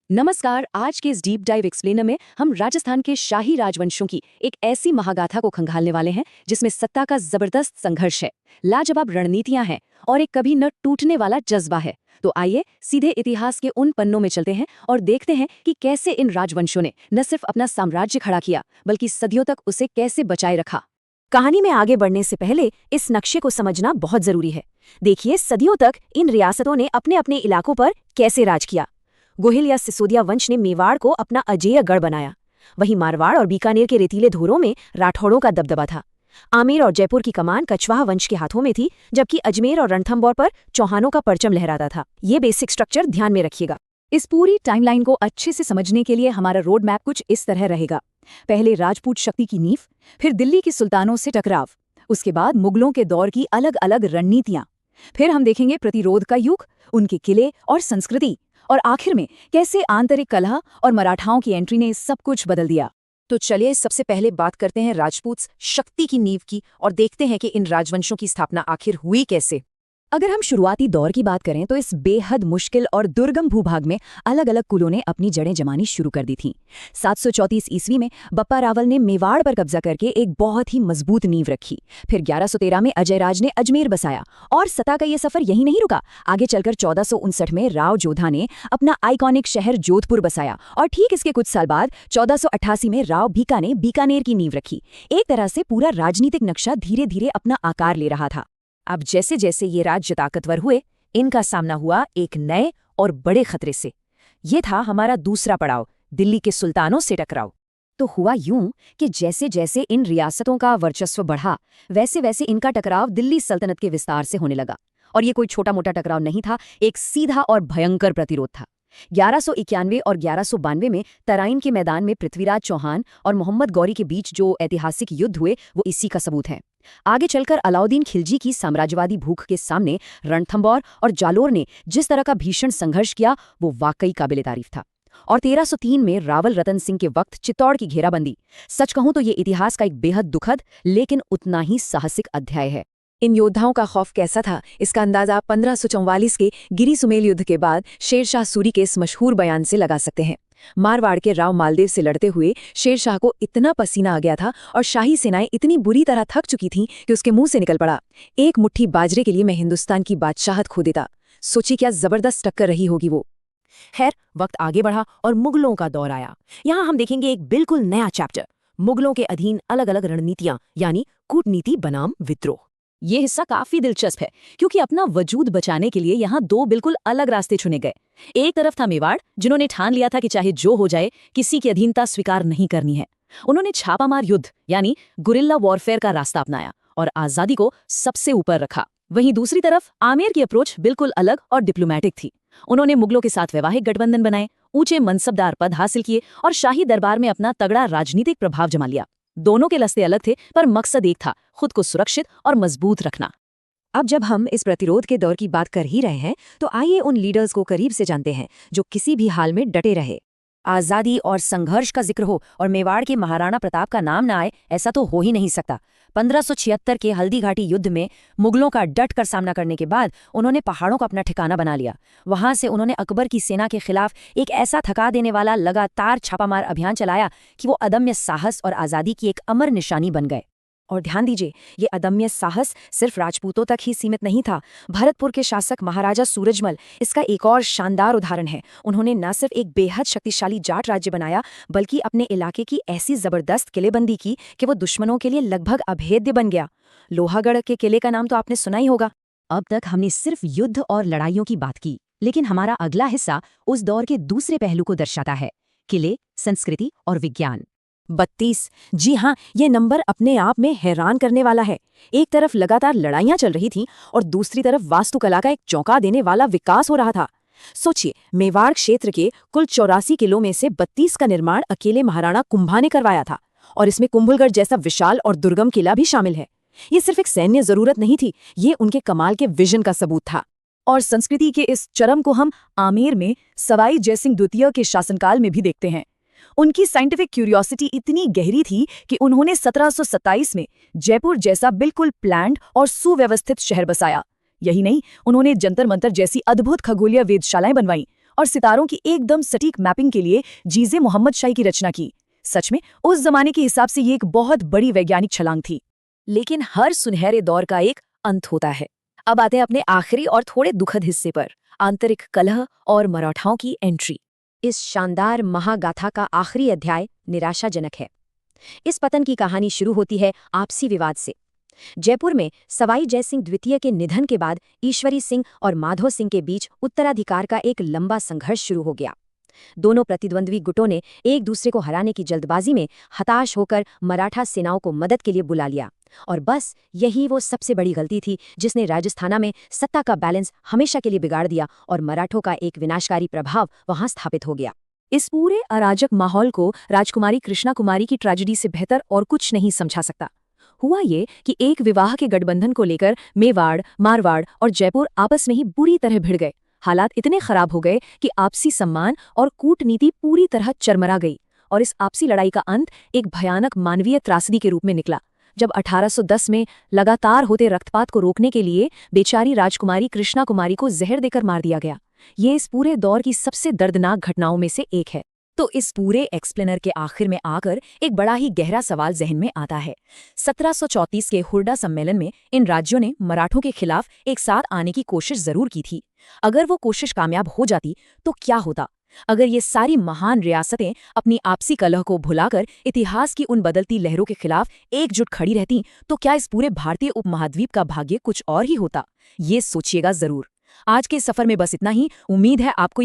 नमस्कार। आज के इस डीप डाइव एक्सप्लेनर में हम राजस्थान के शाही राजवंशों की एक ऐसी महागाथा को खंगालने वाले हैं जिसमें सत्ता का जबरदस्त संघर्ष है, लाजवाब रणनीतियां हैं और एक कभी न टूटने वाला जज्बा है। तो आइए सीधे इतिहास के उन पन्नों में चलते हैं और देखते हैं कि कैसे इन राजवंशों ने न सिर्फ अपना साम्राज्य खड़ा किया बल्कि सदियों तक उसे कैसे बचाए रखा। कहानी में आगे बढ़ने से पहले इस नक्शे को समझना बहुत जरूरी है। देखिए, सदियों तक इन रियासतों ने अपने अपने इलाकों पर कैसे राज किया। गोहिल या सिसोदिया वंश ने मेवाड़ को अपना अजेय गढ़ बनाया। वहीं मारवाड़ और बीकानेर के रेतीले धोरों में राठौड़ों का दबदबा था। आमेर और जयपुर की कमान कछवाहा वंश के हाथों में थी, जबकि अजमेर और रणथंभौर पर चौहानों का परचम लहराता था। ये बेसिक स्ट्रक्चर ध्यान में रखिएगा। इस पूरी टाइमलाइन को अच्छे से समझने के लिए हमारा रोड मैप कुछ इस तरह रहेगा। पहले राजपूत शक्ति की नींव, फिर दिल्ली के सुल्तानों से टकराव, उसके बाद मुगलों के दौर की अलग अलग रणनीतियां, फिर हम देखेंगे प्रतिरोध का युग, उनके किले और संस्कृति, और आखिर में कैसे आंतरिक कलह और मराठाओं की एंट्री ने सब कुछ बदल दिया। तो चलिए सबसे पहले बात करते हैं राजपूत शक्ति की नींव की और देखते हैं कि इन राजवंशों की स्थापना आखिर हुई कैसे। अगर हम शुरुआती दौर की बात करें तो इस बेहद मुश्किल और दुर्गम भूभाग में अलग अलग कुलों ने अपनी जड़ें जमानी शुरू कर दी थीं। 734 ईस्वी में बप्पा रावल ने मेवाड़ पर कब्जा करके एक बहुत ही मजबूत नींव रखी। फिर 1113 में अजय राज ने अजमेर बसाया और सत्ता का ये सफर यहीं नहीं रुका। आगे चलकर 1459 में राव जोधा ने अपना आइकॉनिक शहर जोधपुर बसाया और ठीक इसके कुछ साल बाद 1488 में राव भीका ने बीकानेर की नींव रखी। एक तरह से पूरा राजनीतिक नक्शा धीरे धीरे अपना आकार ले रहा था। अब जैसे जैसे ये राज्य ताकतवर हुए, इनका सामना हुआ एक नए और बड़े खतरे से। ये था हमारा दूसरा पड़ाव, दिल्ली के सुल्तानों से टकराव। तो हुआ यूं कि जैसे जैसे इन रियासतों का वर्चस्व बढ़ा, वैसे वैसे इनका टकराव दिल्ली सल्तनत के विस्तार से होने लगा। और ये कोई छोटा मोटा टकराव नहीं था, एक सीधा और भयंकर प्रतिरोध था। 1191 और 1192 में तराइन के मैदान में पृथ्वीराज चौहान और मोहम्मद गौरी के बीच जो ऐतिहासिक युद्ध हुए वो इसी का सबूत है। आगे चलकर अलाउद्दीन खिलजी की साम्राज्यवादी भूख के सामने रणथंभौर और जालोर ने जिस तरह का भीषण संघर्ष किया वो वाकई काबिले तारीफ था। और 1303 में रावल रतन सिंह के वक्त चित्तौड़ की घेराबंदी। सच कहूं तो ये इतिहास का एक बेहद दुखद लेकिन उतना ही साहसिक अध्याय है। इन योद्धाओं का खौफ कैसा था, इसका अंदाजा 1544 के गिरी सुमेल युद्ध के बाद शेरशाह सूरी के इस मशहूर बयान से लगा सकते हैं। मारवाड़ के राव मालदेव से लड़ते हुए शेरशाह को इतना पसीना आ गया था और शाही सेनाएं इतनी बुरी तरह थक चुकी थीं कि उसके मुंह से निकल पड़ा, एक मुट्ठी बाजरे के लिए मैं हिंदुस्तान की बादशाहत खो देता। सोचिए क्या जबरदस्त टक्कर रही होगी वो। खैर, वक्त आगे बढ़ा और मुगलों का दौर आया। यहाँ हम देखेंगे एक बिल्कुल नया चैप्टर, मुगलों के अधीन अलग अलग रणनीतियां, यानी कूटनीति बनाम विद्रोह। ये हिस्सा काफी दिलचस्प है क्योंकि अपना वजूद बचाने के लिए यहाँ दो बिल्कुल अलग रास्ते चुने गए। एक तरफ था मेवाड़, जिन्होंने ठान लिया था कि चाहे जो हो जाए किसी की अधीनता स्वीकार नहीं करनी है। उन्होंने छापामार युद्ध यानी गुरिल्ला वॉरफेयर का रास्ता अपनाया और आजादी को सबसे ऊपर रखा। वहीं दूसरी तरफ आमेर की अप्रोच बिल्कुल अलग और डिप्लोमैटिक थी। उन्होंने मुगलों के साथ वैवाहिक गठबंधन बनाए, ऊंचे मनसबदार पद हासिल किए और शाही दरबार में अपना तगड़ा राजनीतिक प्रभाव जमा लिया। दोनों के लस्ते अलग थे पर मकसद एक था, खुद को सुरक्षित और मजबूत रखना। अब जब हम इस प्रतिरोध के दौर की बात कर ही रहे हैं तो आइए उन लीडर्स को करीब से जानते हैं जो किसी भी हाल में डटे रहे। आज़ादी और संघर्ष का जिक्र हो और मेवाड़ के महाराणा प्रताप का नाम न आए, ऐसा तो हो ही नहीं सकता। 1576 के हल्दी घाटी युद्ध में मुगलों का डट कर सामना करने के बाद उन्होंने पहाड़ों को अपना ठिकाना बना लिया। वहां से उन्होंने अकबर की सेना के खिलाफ एक ऐसा थका देने वाला लगातार छापामार अभियान चलाया कि वो अदम्य साहस और आज़ादी की एक अमर निशानी बन गए। और ध्यान दीजिए, ये अदम्य साहस सिर्फ राजपूतों तक ही सीमित नहीं था। भरतपुर के शासक महाराजा सूरजमल इसका एक और शानदार उदाहरण है। उन्होंने न सिर्फ एक बेहद शक्तिशाली जाट राज्य बनाया बल्कि अपने इलाके की ऐसी जबरदस्त किलेबंदी की कि वो दुश्मनों के लिए लगभग अभेद्य बन गया। लोहागढ़ के किले का नाम तो आपने सुना ही होगा। अब तक हमने सिर्फ युद्ध और लड़ाइयों की बात की, लेकिन हमारा अगला हिस्सा उस दौर के दूसरे पहलू को दर्शाता है, किले, संस्कृति और विज्ञान। 32। जी हाँ, ये नंबर अपने आप में हैरान करने वाला है। एक तरफ लगातार लड़ाइयां चल रही थीं और दूसरी तरफ वास्तुकला का एक चौंका देने वाला विकास हो रहा था। सोचिए, मेवाड़ क्षेत्र के कुल 84 किलों में से 32 का निर्माण अकेले महाराणा कुंभा ने करवाया था और इसमें कुंभलगढ़ जैसा विशाल और दुर्गम किला भी शामिल है। ये सिर्फ एक सैन्य जरूरत नहीं थी, ये उनके कमाल के विजन का सबूत था। और संस्कृति के इस चरम को हम आमेर में सवाई जयसिंह द्वितीय के शासनकाल में भी देखते हैं। उनकी साइंटिफिक क्यूरियोसिटी इतनी गहरी थी कि उन्होंने 1727 में जयपुर जैसा बिल्कुल प्लान्ड और सुव्यवस्थित शहर बसाया। यही नहीं, उन्होंने जंतर मंतर जैसी अद्भुत खगोलीय वेधशालाएं बनवाईं और सितारों की एकदम सटीक मैपिंग के लिए जीजे मोहम्मद शाही की रचना की। सच में उस जमाने के हिसाब से ये एक बहुत बड़ी वैज्ञानिक छलांग थी। लेकिन हर सुनहरे दौर का एक अंत होता है। अब आते हैं अपने आखिरी और थोड़े दुखद हिस्से पर, आंतरिक कलह और मराठाओं की एंट्री। इस शानदार महागाथा का आखिरी अध्याय निराशाजनक है। इस पतन की कहानी शुरू होती है आपसी विवाद से। जयपुर में सवाई जयसिंह द्वितीय के निधन के बाद ईश्वरी सिंह और माधो सिंह के बीच उत्तराधिकार का एक लंबा संघर्ष शुरू हो गया। दोनों प्रतिद्वंद्वी गुटों ने एक दूसरे को हराने की जल्दबाजी में हताश होकर मराठा सेनाओं को मदद के लिए बुला लिया, और बस यही वो सबसे बड़ी गलती थी जिसने राजस्थान में सत्ता का बैलेंस हमेशा के लिए बिगाड़ दिया और मराठों का एक विनाशकारी प्रभाव वहां स्थापित हो गया। इस पूरे अराजक माहौल को राजकुमारी कृष्णा कुमारी की ट्रेजेडी से बेहतर और कुछ नहीं समझा सकता। हुआ ये कि एक विवाह के गठबंधन को लेकर मेवाड़, मारवाड़ और जयपुर आपस में ही बुरी तरह भिड़ गए। हालात इतने खराब हो गए कि आपसी सम्मान और कूटनीति पूरी तरह चरमरा गई, और इस आपसी लड़ाई का अंत एक भयानक मानवीय त्रासदी के रूप में निकला, जब 1810 में लगातार होते रक्तपात को रोकने के लिए बेचारी राजकुमारी कृष्णा कुमारी को जहर देकर मार दिया गया। ये इस पूरे दौर की सबसे दर्दनाक घटनाओं में से एक है। तो इस पूरे एक्सप्लेनर के आखिर में आकर एक बड़ा ही गहरा सवाल जहन में आता है। 1734 के हुर्डा सम्मेलन में इन राज्यों ने मराठों के खिलाफ एक साथ आने की कोशिश जरूर की थी। अगर वो कोशिश कामयाब हो जाती तो क्या होता? अगर ये सारी महान रियासतें अपनी आपसी कलह को भुलाकर इतिहास की उन बदलती लहरों के खिलाफ एकजुट खड़ी रहती, तो क्या इस पूरे भारतीय उपमहाद्वीप का भाग्य कुछ और ही होता? ये सोचिएगा जरूर। आज के सफर में बस इतना ही। उम्मीद है आपको ये